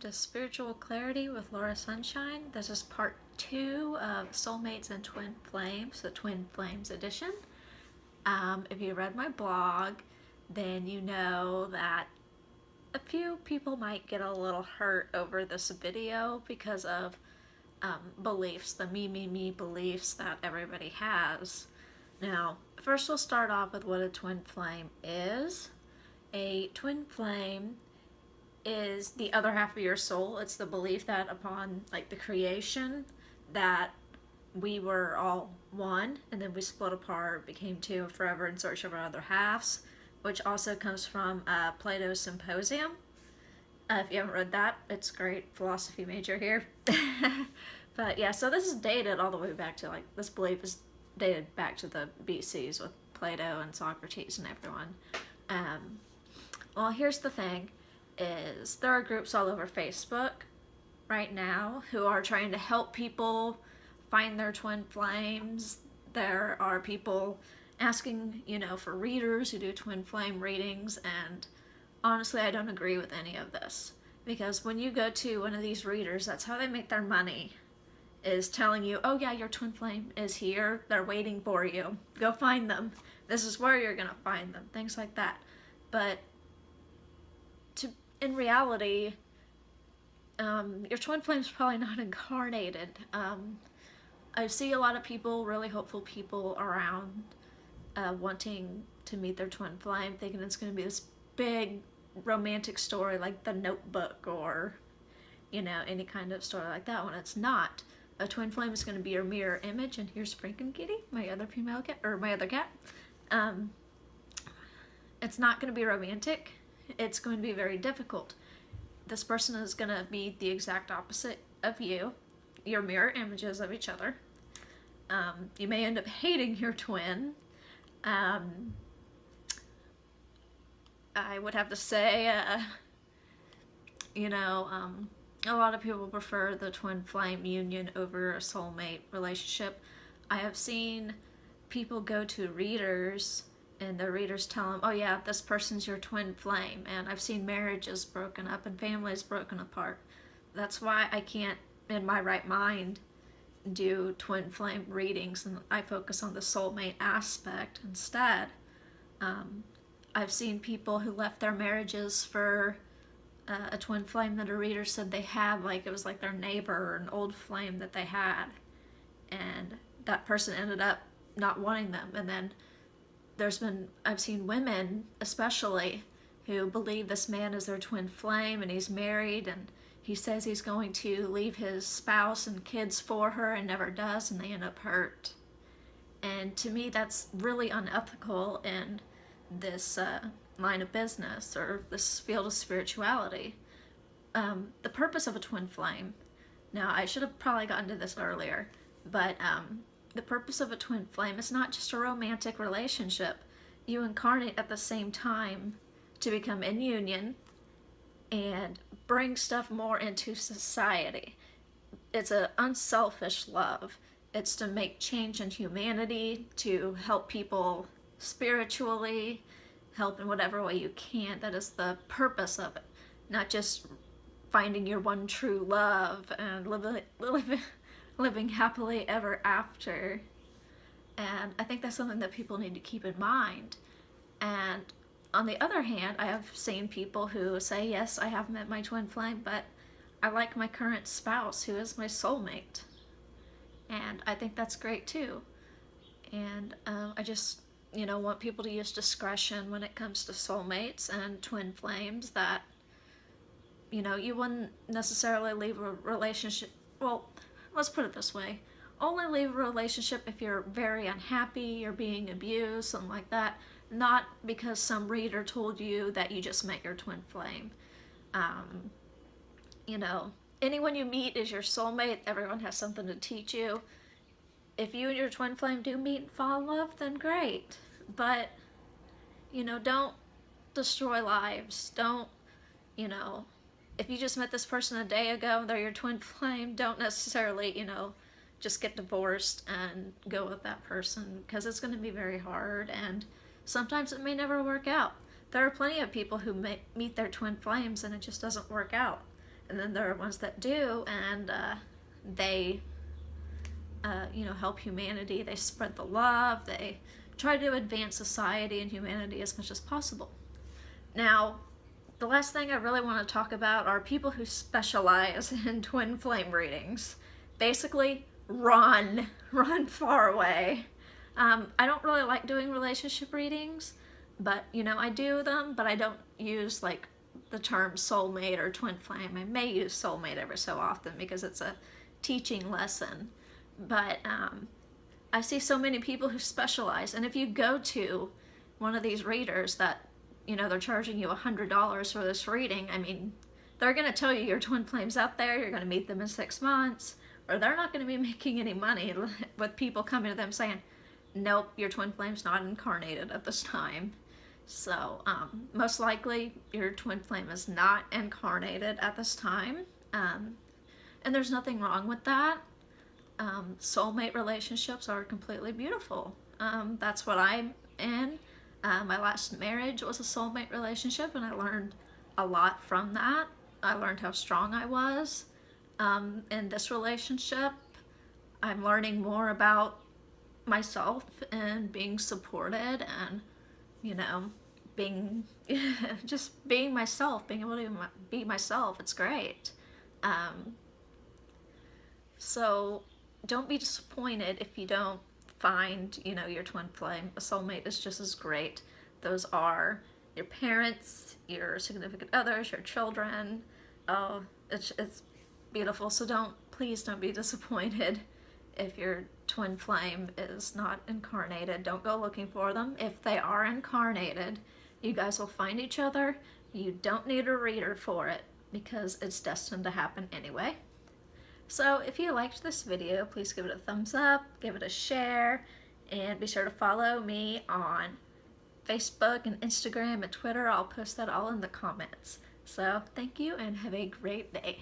to Spiritual Clarity with Laura Sunshine. This is part 2 of Soulmates and Twin Flames, the Twin Flames edition. If you read my blog, then you know that a few people might get a little hurt over this video because of beliefs, the me beliefs that everybody has. Now, first we'll start off with what a twin flame is. A twin flame is the other half of your soul. It's the belief that upon the creation that we were all one and then we split apart, became two, forever in search of our other halves, which also comes from Plato's Symposium. If you haven't read that, it's great. Philosophy major here. But yeah, so this is dated all the way back to this belief is dated back to the BCs with Plato and Socrates and everyone. Well, here's the thing. Is there are groups all over Facebook right now who are trying to help people find their twin flames. There are people asking, for readers who do twin flame readings, and honestly, I don't agree with any of this. Because when you go to one of these readers, that's how they make their money, is telling you, oh yeah, your twin flame is here, they're waiting for you, go find them, this is where you're gonna find them, things like that. But in reality, your twin flame's probably not incarnated. I see a lot of people, really hopeful people around, wanting to meet their twin flame, thinking it's going to be this big romantic story like The Notebook or, any kind of story like that, when it's not. A twin flame is going to be your mirror image, and here's Franken Kitty, my other female cat, or my other cat. It's not going to be romantic. It's going to be very difficult. This person is going to be the exact opposite of you. Your mirror images of each other. You may end up hating your twin. I would have to say, a lot of people prefer the twin flame union over a soulmate relationship. I have seen people go to readers and the readers tell them, oh yeah, this person's your twin flame. And I've seen marriages broken up and families broken apart. That's why I can't, in my right mind, do twin flame readings, and I focus on the soulmate aspect instead. I've seen people who left their marriages for a twin flame that a reader said they had, it was like their neighbor or an old flame that they had. And that person ended up not wanting them. And then I've seen women especially who believe this man is their twin flame and he's married and he says he's going to leave his spouse and kids for her and never does, and they end up hurt. And to me, that's really unethical in this line of business or this field of spirituality. The purpose of a twin flame, now I should have probably gotten to this earlier, but the purpose of a twin flame is not just a romantic relationship. You incarnate at the same time to become in union and bring stuff more into society. It's an unselfish love. It's to make change in humanity, to help people spiritually, help in whatever way you can. That is the purpose of it. Not just finding your one true love and living happily ever after. And I think that's something that people need to keep in mind. And on the other hand, I have seen people who say, yes, I have met my twin flame, but I like my current spouse who is my soulmate. And I think that's great too. And I just, want people to use discretion when it comes to soulmates and twin flames, that, you wouldn't necessarily leave a relationship, well, let's put it this way. Only leave a relationship if you're very unhappy, you're being abused, something like that. Not because some reader told you that you just met your twin flame. Anyone you meet is your soulmate. Everyone has something to teach you. If you and your twin flame do meet and fall in love, then great. But, don't destroy lives. Don't, if you just met this person a day ago and they're your twin flame, don't necessarily, just get divorced and go with that person, because it's going to be very hard and sometimes it may never work out. There are plenty of people who meet their twin flames and it just doesn't work out. and then there are ones that do, and they help humanity. They spread the love. They try to advance society and humanity as much as possible. Now, the last thing I really want to talk about are people who specialize in twin flame readings. Basically, run far away. I don't really like doing relationship readings, but I do them, but I don't use like the term soulmate or twin flame. I may use soulmate every so often because it's a teaching lesson, but I see so many people who specialize, and if you go to one of these readers that they're charging you $100 for this reading, I mean, they're going to tell you your twin flame's out there, you're going to meet them in 6 months, or they're not going to be making any money with people coming to them saying, nope, your twin flame's not incarnated at this time. So most likely your twin flame is not incarnated at this time, and there's nothing wrong with that. Soulmate relationships are completely beautiful. That's what I'm in. My last marriage was a soulmate relationship, and I learned a lot from that. I learned how strong I was. In this relationship, I'm learning more about myself and being supported, and being just being myself, being able to be myself. It's great. So don't be disappointed if you don't find your twin flame. A soulmate is just as great. Those are your parents, your significant others, your children. Oh, it's beautiful. So please don't be disappointed if your twin flame is not incarnated. Don't go looking for them. If they are incarnated, you guys will find each other. You don't need a reader for it because it's destined to happen anyway. So if you liked this video, please give it a thumbs up, give it a share, and be sure to follow me on Facebook and Instagram and Twitter. I'll post that all in the comments. So thank you and have a great day.